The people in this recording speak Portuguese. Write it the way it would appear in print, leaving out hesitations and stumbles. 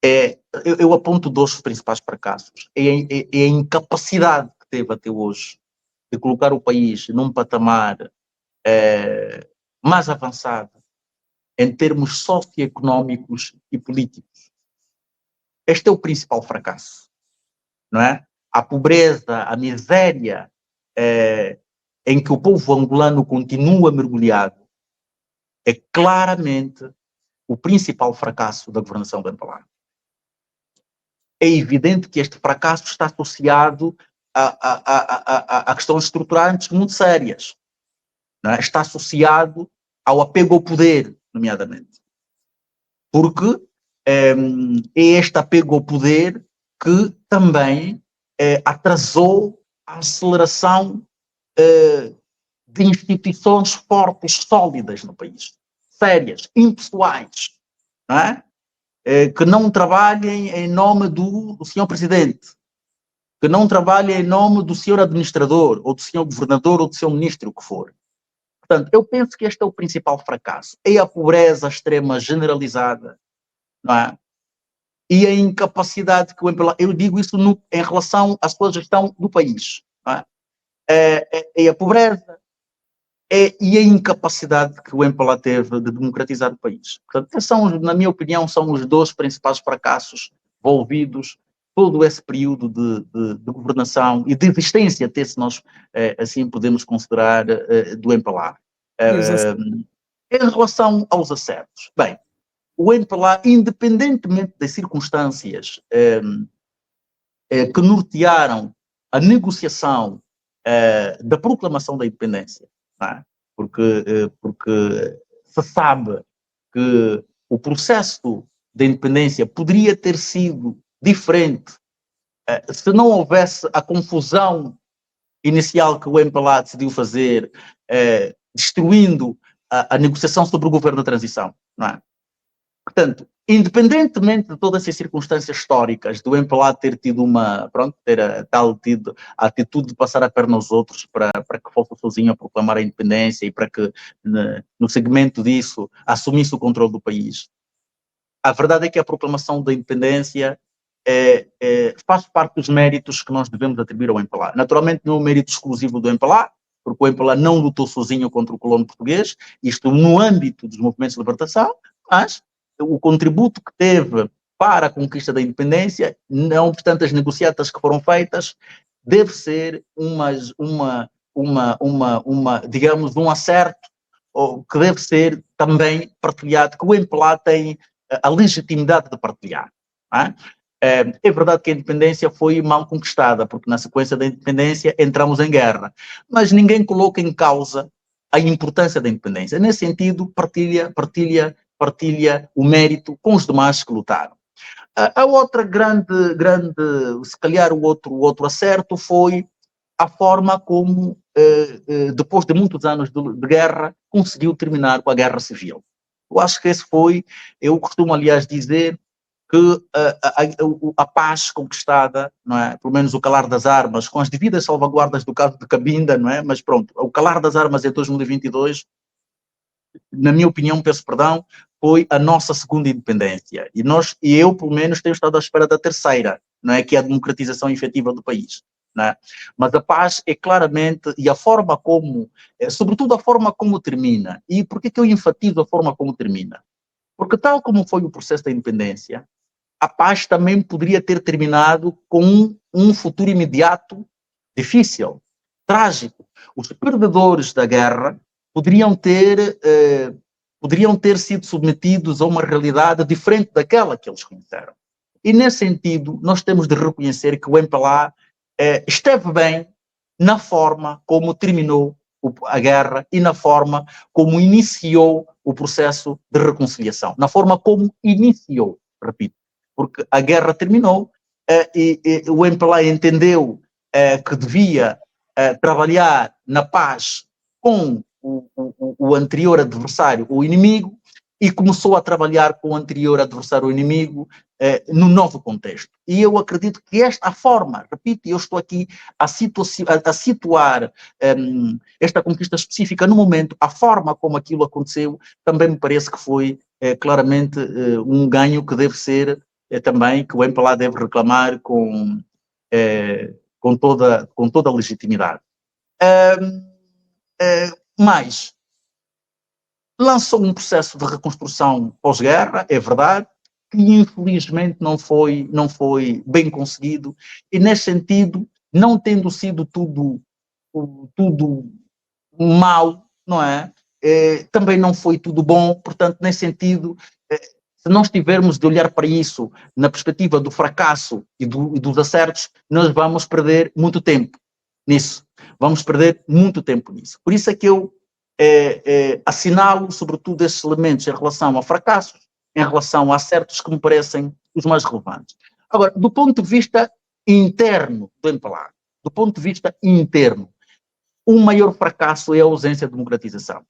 Eu aponto dois principais fracassos. É a incapacidade que teve até hoje de colocar o país num patamar mais avançado em termos socioeconómicos e políticos. Este é o principal fracasso, não é? A pobreza, a miséria em que o povo angolano continua mergulhado é claramente o principal fracasso da governação de Mpalana. É evidente que este fracasso está associado a questões estruturantes muito sérias. Não é? Está associado ao apego ao poder, nomeadamente. Porque é este apego ao poder que também atrasou a aceleração de instituições fortes, sólidas no país, sérias, impessoais, não é? Que não trabalhem em nome do senhor presidente, que não trabalhem em nome do senhor administrador, ou do senhor governador, ou do senhor ministro, o que for. Portanto, eu penso que este é o principal fracasso. É a pobreza extrema generalizada, não é? E a incapacidade que o MPLA... Eu digo isso em relação à sua gestão do país. Não é? É a pobreza e a incapacidade que o MPLA teve de democratizar o país. Portanto, na minha opinião, são os dois principais fracassos envolvidos todo esse período de governação e de existência, até se nós assim podemos considerar, do MPLA. Em relação aos acertos, bem, o MPLA, independentemente das circunstâncias que nortearam a negociação da proclamação da independência, não é? Porque se sabe que o processo de independência poderia ter sido diferente se não houvesse a confusão inicial que o MPLA decidiu fazer, destruindo a negociação sobre o governo da transição, não é? Portanto, independentemente de todas essas circunstâncias históricas, do MPLA ter tido ter tido a atitude de passar a perna aos outros para que fosse sozinho a proclamar a independência e para que, no segmento disso, assumisse o controle do país. A verdade é que a proclamação da independência faz parte dos méritos que nós devemos atribuir ao MPLA. Naturalmente não é um mérito exclusivo do MPLA, porque o MPLA não lutou sozinho contra o colono português, isto no âmbito dos movimentos de libertação, mas o contributo que teve para a conquista da independência, não obstante as negociatas que foram feitas, deve ser digamos, um acerto que deve ser também partilhado, que o MPLA tem a legitimidade de partilhar. É verdade que a independência foi mal conquistada, porque na sequência da independência entramos em guerra, mas ninguém coloca em causa a importância da independência. Nesse sentido, partilha o mérito com os demais que lutaram. A outra se calhar o outro acerto foi a forma como, depois de muitos anos de guerra, conseguiu terminar com a guerra civil. Eu acho que esse foi, eu costumo aliás dizer, que a paz conquistada, não é? Pelo menos o calar das armas, com as devidas salvaguardas do caso de Cabinda, não é? Mas pronto, o calar das armas em 2022, na minha opinião, peço perdão, foi a nossa segunda independência. E eu, pelo menos, tenho estado à espera da terceira, não é? Que é a democratização efetiva do país. Não é? Mas a paz é claramente, e a forma como, sobretudo a forma como termina. E por que eu enfatizo a forma como termina? Porque tal como foi o processo da independência, a paz também poderia ter terminado com um futuro imediato difícil, trágico. Os perdedores da guerra poderiam ter sido submetidos a uma realidade diferente daquela que eles conheceram. E nesse sentido, nós temos de reconhecer que o MPLA esteve bem na forma como terminou a guerra e na forma como iniciou o processo de reconciliação. Na forma como iniciou, repito. Porque a guerra terminou e o MPLA entendeu que devia trabalhar na paz com o anterior adversário, o inimigo, e começou a trabalhar com o anterior adversário, o inimigo, no novo contexto. E eu acredito que a forma, repito, eu estou aqui a situar esta conquista específica no momento, a forma como aquilo aconteceu, também me parece que foi claramente um ganho que deve ser também que o MPLA deve reclamar com toda a legitimidade. Mas lançou um processo de reconstrução pós-guerra, é verdade, que infelizmente não foi bem conseguido, e nesse sentido, não tendo sido tudo mal, não é? Também não foi tudo bom, portanto, nesse sentido, se nós tivermos de olhar para isso na perspectiva do fracasso e dos acertos, nós vamos perder muito tempo nisso. Vamos perder muito tempo nisso. Por isso é que eu assinalo, sobretudo, esses elementos em relação a fracassos, em relação a acertos que me parecem os mais relevantes. Agora, do ponto de vista interno do MPLA, do ponto de vista interno, o maior fracasso é a ausência de democratização.